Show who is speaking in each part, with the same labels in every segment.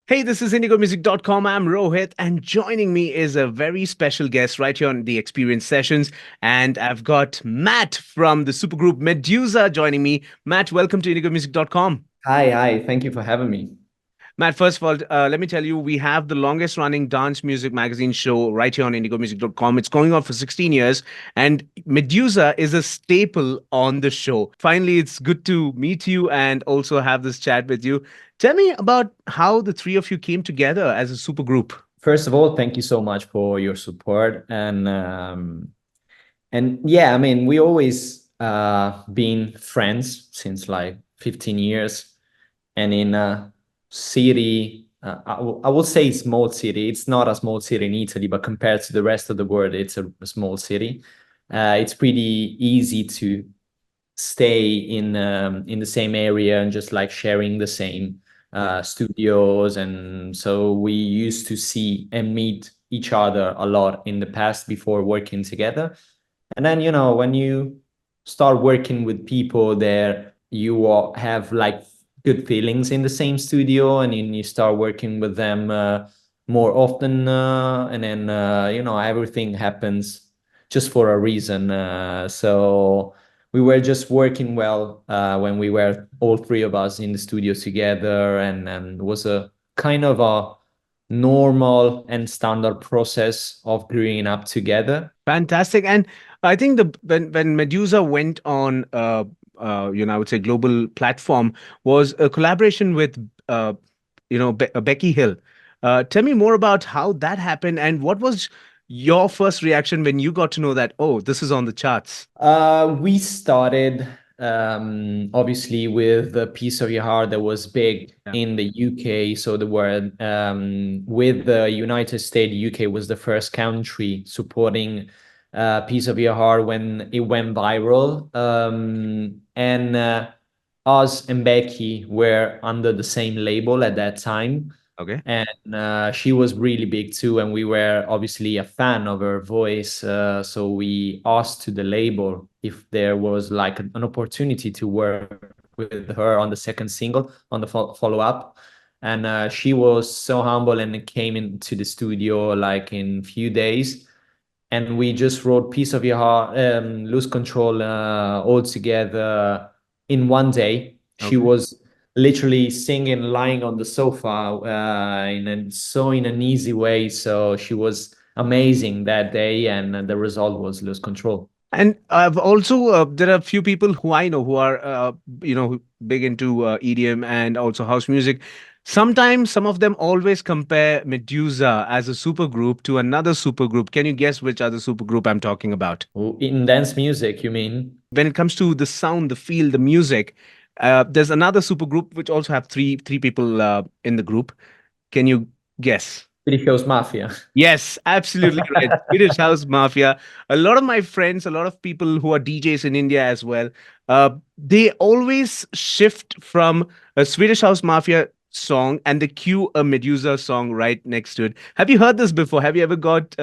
Speaker 1: Hey, this is IndigoMusic.com. I'm Rohit, and joining me is a very special guest right here on the Experience Sessions. And I've got Matt from the supergroup Medusa joining me. Matt, welcome to IndigoMusic.com.
Speaker 2: Hi. Thank you for having me.
Speaker 1: Matt, first of all, let me tell you, we have the longest running dance music magazine show right here on IndigoMusic.com. It's going on for 16 years, and Medusa is a staple on the show. Finally, it's good to meet you and also have this chat with you. Tell me about how the three of you came together as a supergroup.
Speaker 2: First of all, thank you so much for your support and yeah, I mean, we always been friends since like 15 years, and in a city, I will say small city. It's not a small city in Italy, but compared to the rest of the world, it's a small city. It's pretty easy to stay in the same area and just like sharing the same
Speaker 1: Yeah.
Speaker 2: studios. And so we used to see and meet each other a lot in the past before working together. And then, when you start working with people there, you all have like good feelings in the same studio, and then you start working with them more often. And then, everything happens just for a reason. So we were just working well when we were all three of us in the studio together, and it was a kind of a normal and standard process of growing up together.
Speaker 1: Fantastic. And I think the when Medusa went on I would say global platform was a collaboration with Becky Hill. Tell me more about how that happened and what was your first reaction when you got to know that, oh, this is on the charts.
Speaker 2: We started obviously with a Piece of Your Heart that was big
Speaker 1: Yeah.
Speaker 2: in the UK. So the word with the United States, UK was the first country supporting Piece of Your Heart when it went viral. And us and Becky were under the same label at that time,
Speaker 1: Okay.
Speaker 2: and she was really big too, and we were obviously a fan of her voice, so we asked to the label if there was like an opportunity to work with her on the second single, on the follow-up. And she was so humble and came into the studio like in few days, and we just wrote Piece of Your Heart, Lose Control, all together in one day. She
Speaker 1: Okay.
Speaker 2: was literally singing lying on the sofa, in an easy way. So she was amazing that day, and the result was Lose Control.
Speaker 1: And I've also there are a few people who I know who are big into EDM and also house music. Sometimes some of them always compare Medusa as a supergroup to another supergroup. Can you guess which other supergroup I'm talking about?
Speaker 2: Oh, in dance music, you mean?
Speaker 1: When it comes to the sound, the feel, the music, there's another supergroup which also have three people in the group. Can you guess?
Speaker 2: Pretty House Mafia.
Speaker 1: Yes, absolutely right. Swedish House Mafia. A lot of my friends, a lot of people who are DJs in India as well, they always shift from a Swedish House Mafia song and they cue a Medusa song right next to it. Have you heard this before? Have you ever got,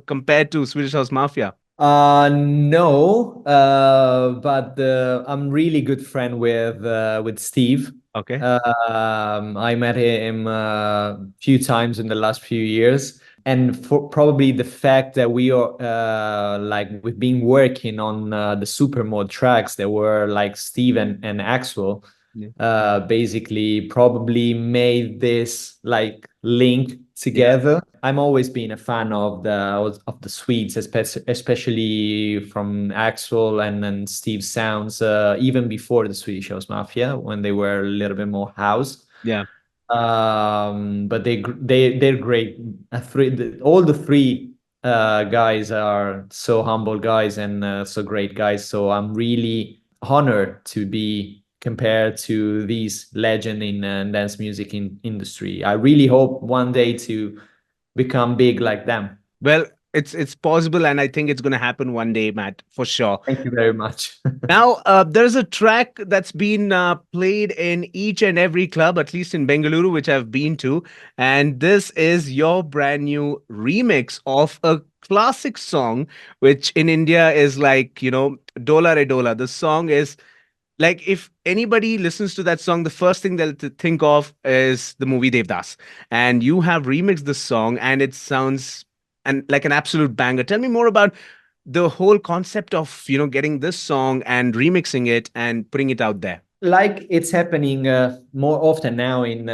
Speaker 1: compared to Swedish House Mafia?
Speaker 2: No, but I'm really good friend with Steve.
Speaker 1: Okay.
Speaker 2: I met him a few times in the last few years, and for probably the fact that we are like we've been working on the Supermode tracks that were like Steve and Axel,
Speaker 1: Yeah.
Speaker 2: basically probably made this like link
Speaker 1: Yeah.
Speaker 2: together. I'm always been a fan of the Swedes, especially from Axel and Steve sounds, even before the Swedish House Mafia when they were a little bit more house.
Speaker 1: Yeah.
Speaker 2: But they're great. All the three guys are so humble guys and so great guys. So I'm really honored to be compared to these legend in dance music industry. I really hope one day to become big like them.
Speaker 1: Well, it's possible, and I think it's going to happen one day, Matt, for sure.
Speaker 2: Thank you very much.
Speaker 1: Now, there's a track that's been played in each and every club, at least in Bengaluru, which I've been to. And this is your brand new remix of a classic song, which in India is like, Dola Re Dola. The song is like if anybody listens to that song, the first thing they'll think of is the movie Devdas, and you have remixed the song, and it sounds and like an absolute banger. Tell me more about the whole concept of getting this song and remixing it and putting it out there.
Speaker 2: Like it's happening more often now in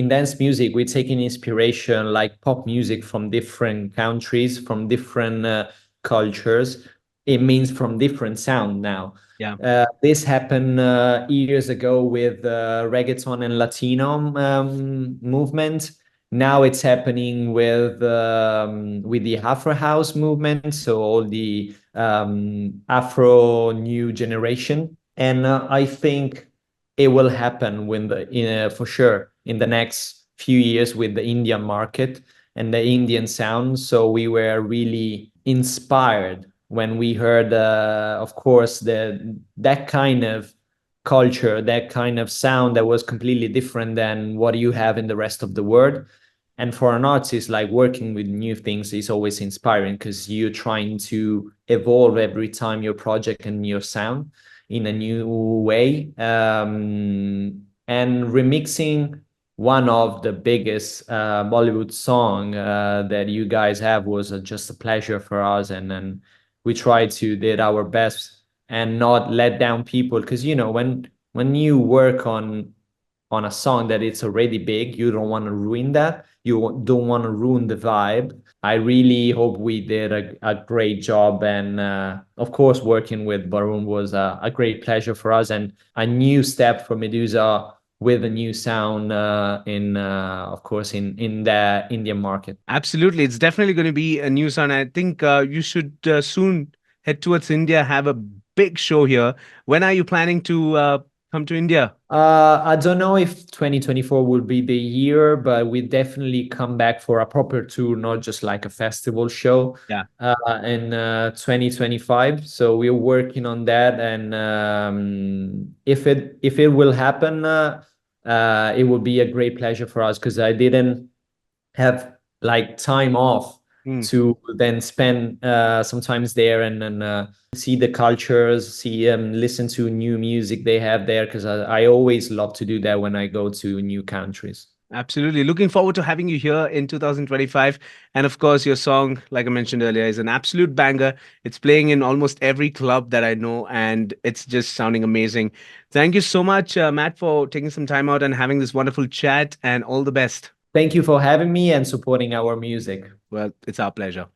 Speaker 2: dance music. We're taking inspiration like pop music from different countries, from different cultures. It means from different sound now.
Speaker 1: Yeah.
Speaker 2: This happened years ago with reggaeton and Latino movement. Now it's happening with the Afro house movement, so all the Afro new generation. And I think it will happen for sure in the next few years with the Indian market and the Indian sound. So we were really inspired when we heard, of course, that kind of culture, that kind of sound that was completely different than what you have in the rest of the world. And for an artist, like working with new things is always inspiring because you're trying to evolve every time your project and your sound in a new way. And remixing one of the biggest Bollywood song that you guys have was just a pleasure for us. And then we tried to did our best and not let down people. Because, when you work on a song that it's already big, you don't want to ruin that. You don't want to ruin the vibe. I really hope we did a great job. And of course, working with Varun was a great pleasure for us and a new step for Medusa with a new sound of course, in the Indian market.
Speaker 1: Absolutely. It's definitely going to be a new sound. I think you should soon head towards India, have a big show here. When are you planning to come to India?
Speaker 2: I don't know if 2024 will be the year, but we definitely come back for a proper tour, not just like a festival show.
Speaker 1: Yeah.
Speaker 2: In 2025. So we're working on that, and if it will happen, it will be a great pleasure for us because I didn't have like time off to then spend sometimes there and see the cultures, see listen to new music they have there, because I always love to do that when I go to new countries.
Speaker 1: Absolutely. Looking forward to having you here in 2025. And of course, your song, like I mentioned earlier, is an absolute banger. It's playing in almost every club that I know, and it's just sounding amazing. Thank you so much, Matt, for taking some time out and having this wonderful chat, and all the best.
Speaker 2: Thank you for having me and supporting our music.
Speaker 1: Well, it's our pleasure.